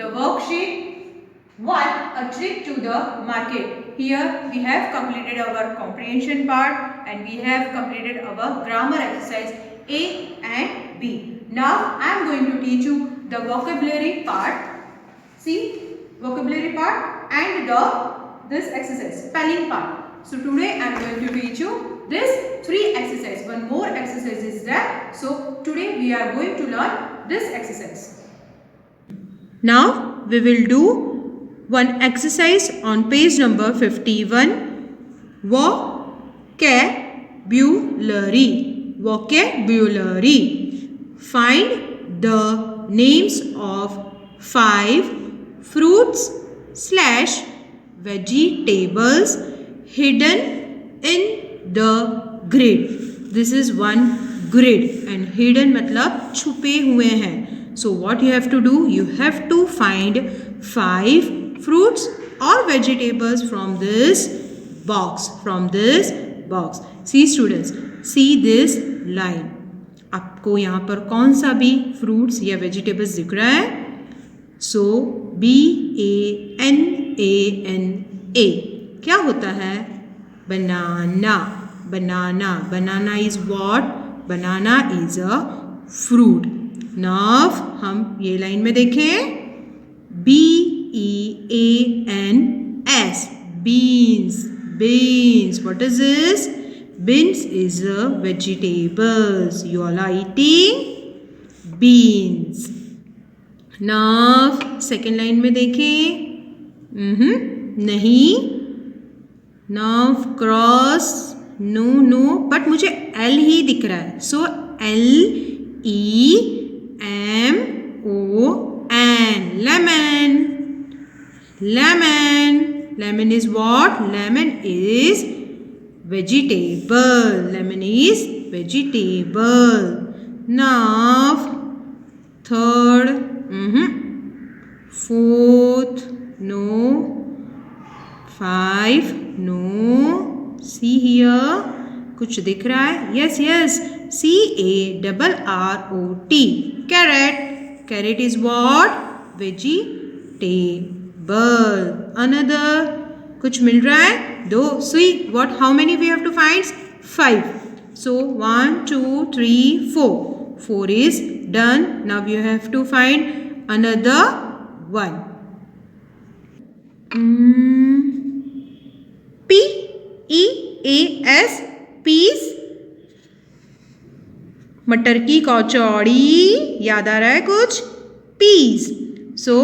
the worksheet 1, a trip to the market. Here we have completed our comprehension part and we have completed our grammar exercise A and B. Now I am going to teach you the vocabulary part. See, vocabulary part and this exercise, spelling part. So today I am going to teach you this 3 exercise. One more exercise is there. So today we are going to learn this exercise. Now we will do one exercise on page number 51. Vocabulary. Vocabulary. Find the names of 5 fruits / vegetables hidden in the grid. This is one grid and hidden matlab छुपे हुए हैं. So what you have to do? You have to find 5 fruits or vegetables from this box. See students, see this line. आपको यहाँ पर कौन सा भी fruits या vegetables दिख रहा है? So BANANA क्या होता है? Banana. Banana is what? Banana is a fruit. Now हम ये लाइन में देखें. BEANS. Beans. What is this? Beans is a vegetables. You all are eating beans. Now second line में देखें. नहीं. Now cross. No. But मुझे L ही दिख रहा है. So LEMON. Lemon is what? Lemon is vegetable. Now third. Fourth. No. 5. No. See here. कुछ दिख रहा है? Yes. CARROT. Carrot is what? Vegetable. Another. कुछ मिल रहा है? 2. See what? How many we have to find? 5. So 1, 2, 3, 4. 4 is done. Now you have to find another one. PEAS. Peas. मटर की कचौड़ी. याद आ रहा है कुछ? Peas. So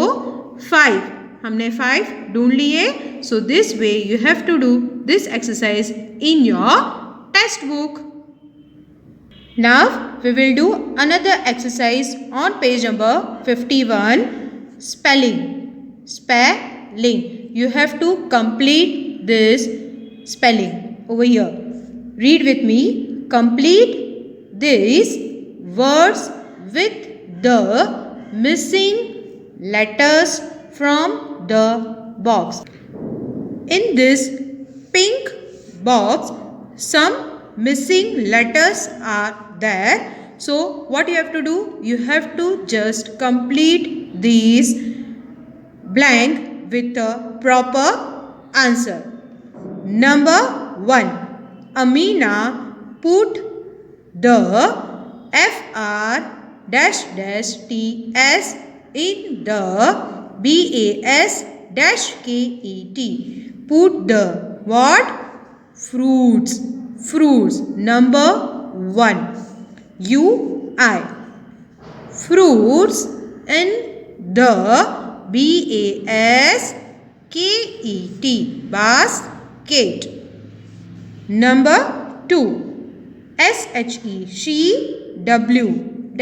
5. हमने 5 ढूंढ लिए. So this way you have to do this exercise in your textbook. Now we will do another exercise on page number 51. Spelling. You have to complete this spelling over here. Read with me. Complete these words with the missing letters from the box. In this pink box, some missing letters are there. So what you have to do? You have to just complete these blank with a proper answer. Number 1. Amina put the FR-TS in the BAS-KET. Put the what? Fruits. Number 1. UI. Fruits in the BASKET. Basket. Number 2. SHE. W-KED.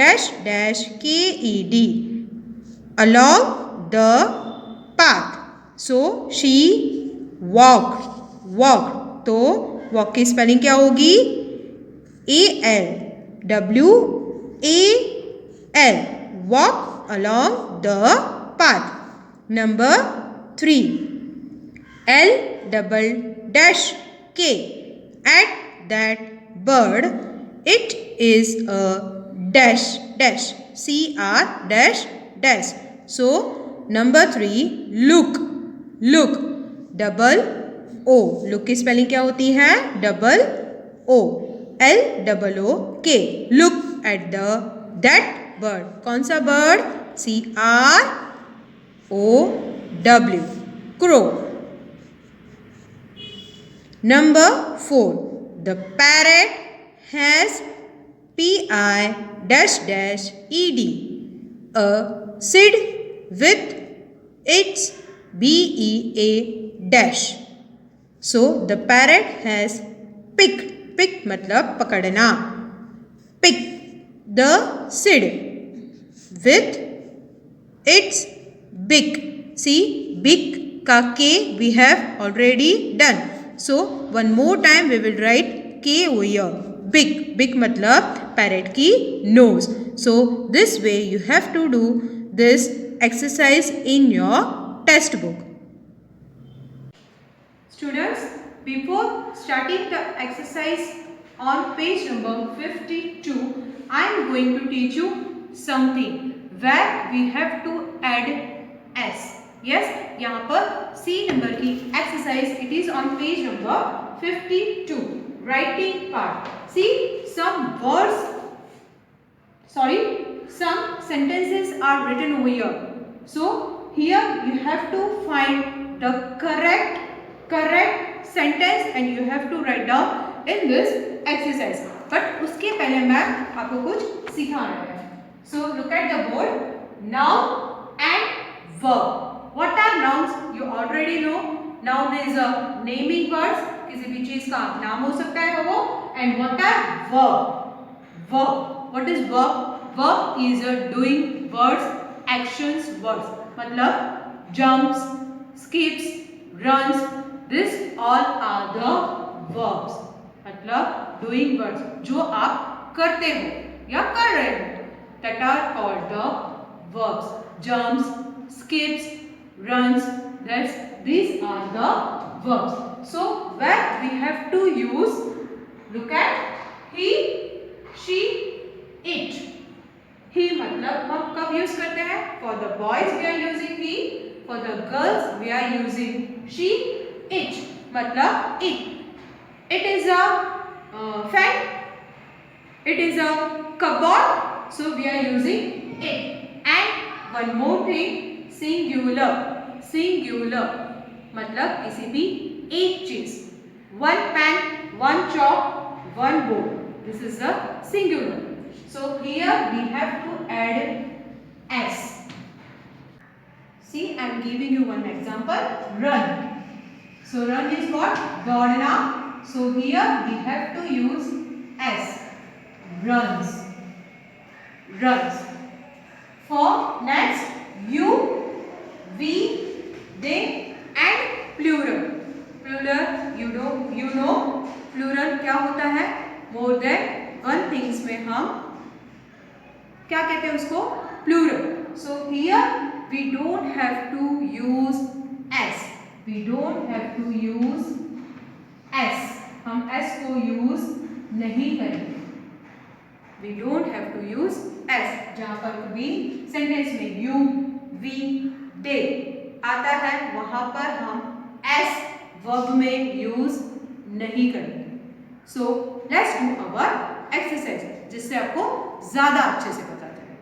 Along the path. So she walked. तो walk की spelling क्या होगी? ALWAL. Walk along the path. Number 3. L-K. At that bird, it is a dash. CR dash. So Number 3, look. Look, double O. Look की spelling क्या होती है? Double O. LOOK. Look at that bird. कौन सा bird? CROW. Crow. Number 4, the parrot has PI-ED, a SID with its BEA dash. So the parrot has picked, pick मतलब पकड़ना, pick the SID with its beak. See, beak का K we have already done. So one more time we will write K over here. Beak. Beak मतलब parrot की nose. So this way you have to do this exercise in your textbook. Students, before starting the exercise on page number 52, I am going to teach you something where we have to add S. Yes, यहाँ पर C number की exercise, it is on page number 52, writing part. See, some sentences are written over here. So here you have to find the correct sentence and you have to write down in this exercise. But उसके पहले मैं आपको कुछ सिखा रहा हूँ. So look at the board. Noun and verb. What are nouns? You already know. Noun is a naming words. किसी भी चीज का नाम हो सकता है वो. And what are verb? Verb. What is verb? Verb is a doing words, actions words. मतलब jumps, skips, runs. This all are the verbs. मतलब doing words जो आप करते हो या कर रहे हो. That are called the verbs. Jumps, skips, runs. These are the verbs. So where we have to use, look at he, she, it. He मतलब हम कब यूज करते हैं? For the boys we are using he. For the girls we are using she, it. मतलब it. It is a fan. It is a cupboard. So we are using it. And one more thing, singular. Singular मतलब किसी भी एक चीज. One pen, one chalk, one board. This is the singular. So here we have to add S. See, I am giving you one example. Run. So run is what? दौड़ना. So here we have to use S. Runs. Runs. For next, you, we, they and plural. Plural, you know plural क्या होता है? More than one things में हम क्या कहते हैं उसको? Plural. So here we don't have to use S. We don't have to use S. हम S को use नहीं करेंगे. We don't have to use S. जहाँ पर भी sentence में you, we, they आता है वहाँ पर हम S verb में use नहीं करेंगे. So let's do our exercise जिससे आपको ज़्यादा अच्छे से पता चले.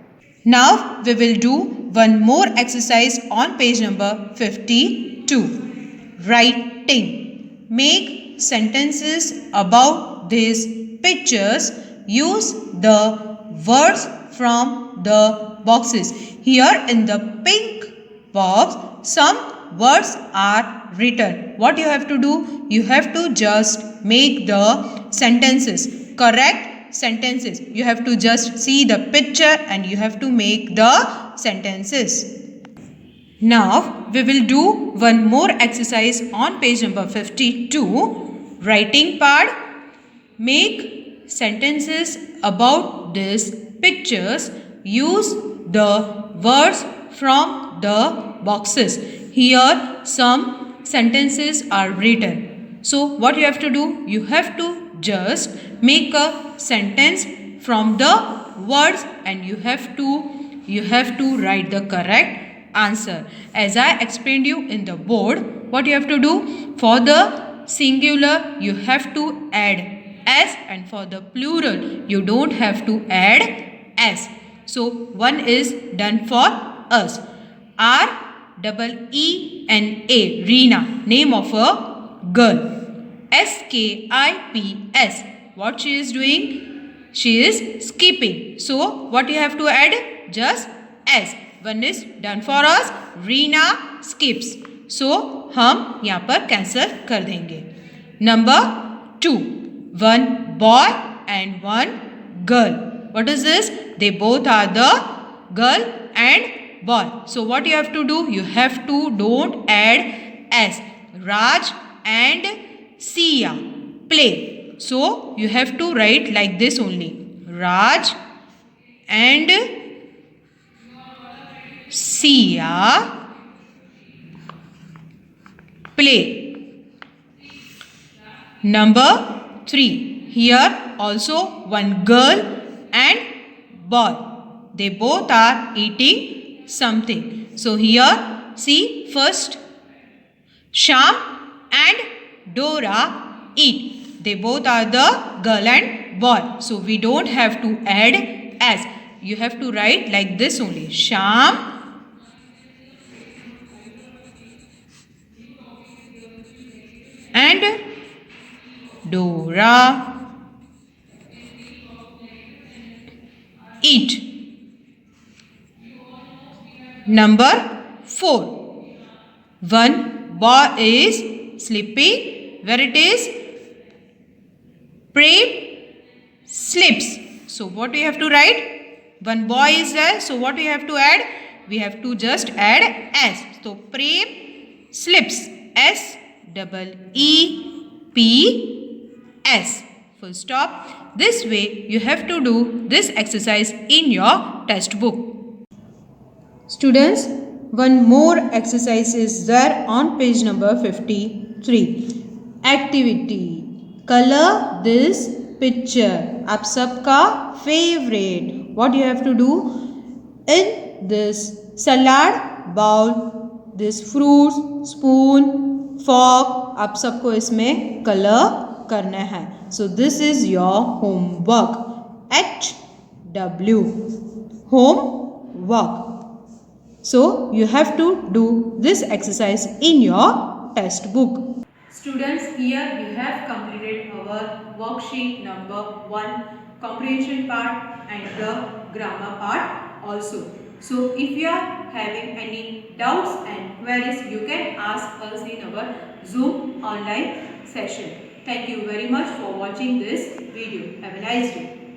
Now we will do one more exercise on page number 52. Writing. Make sentences about these pictures. Use the words from the boxes. Here in the pink box, some words are written. What you have to do? You have to just make the sentences, correct sentences. You have to just see the picture and you have to make the sentences. Now we will do one more exercise on page number 52. Writing part. Make sentences about these pictures. Use the words from the boxes. Here some sentences are written. So what you have to do? You have to just make a sentence from the words and you have to write the correct answer. As I explained you in the board, what you have to do? For the singular, you have to add s, and for the plural, you don't have to add s. So, one is done for us. R-E-E-N-A, Reena, name of a girl. Skips, what she is doing? She is skipping. So, what you have to add? Just s. One is done for us. Reena skips. So, हम यहाँ पर cancel कर देंगे. Number 2. One boy and one girl. What is this? They both are the girl and boy. So, what you have to do? You have to don't add s. Raj and Sia play. So, you have to write like this only. Raj and Sia play. Number 3. Here also one girl and boy. They both are eating something. So, here see first Sham and Dora eat. They both are the girl and boy. So, we don't have to add s. You have to write like this only. Sham and Dora eat. Number 4. One boy is sleeping. Where it is? Prem sleeps. So, what we have to write? One boy is there. So, what we have to add? We have to just add s. So, Prem sleeps. S-E-E-P-S. Full stop. This way, you have to do this exercise in your test book. Students, one more exercise is there on page number 53. Activity. Color this picture. आप सबका favorite. What you have to do? In this salad bowl, this fruits, spoon, fork, आप सबको इसमें color करना है. So, this is your homework. HW. Homework. So, you have to do this exercise in your test book. Students, here we have completed our worksheet number 1, comprehension part and the grammar part also. So, if you are having any doubts and queries, you can ask us in our Zoom online session. Thank you very much for watching this video. Have a nice day.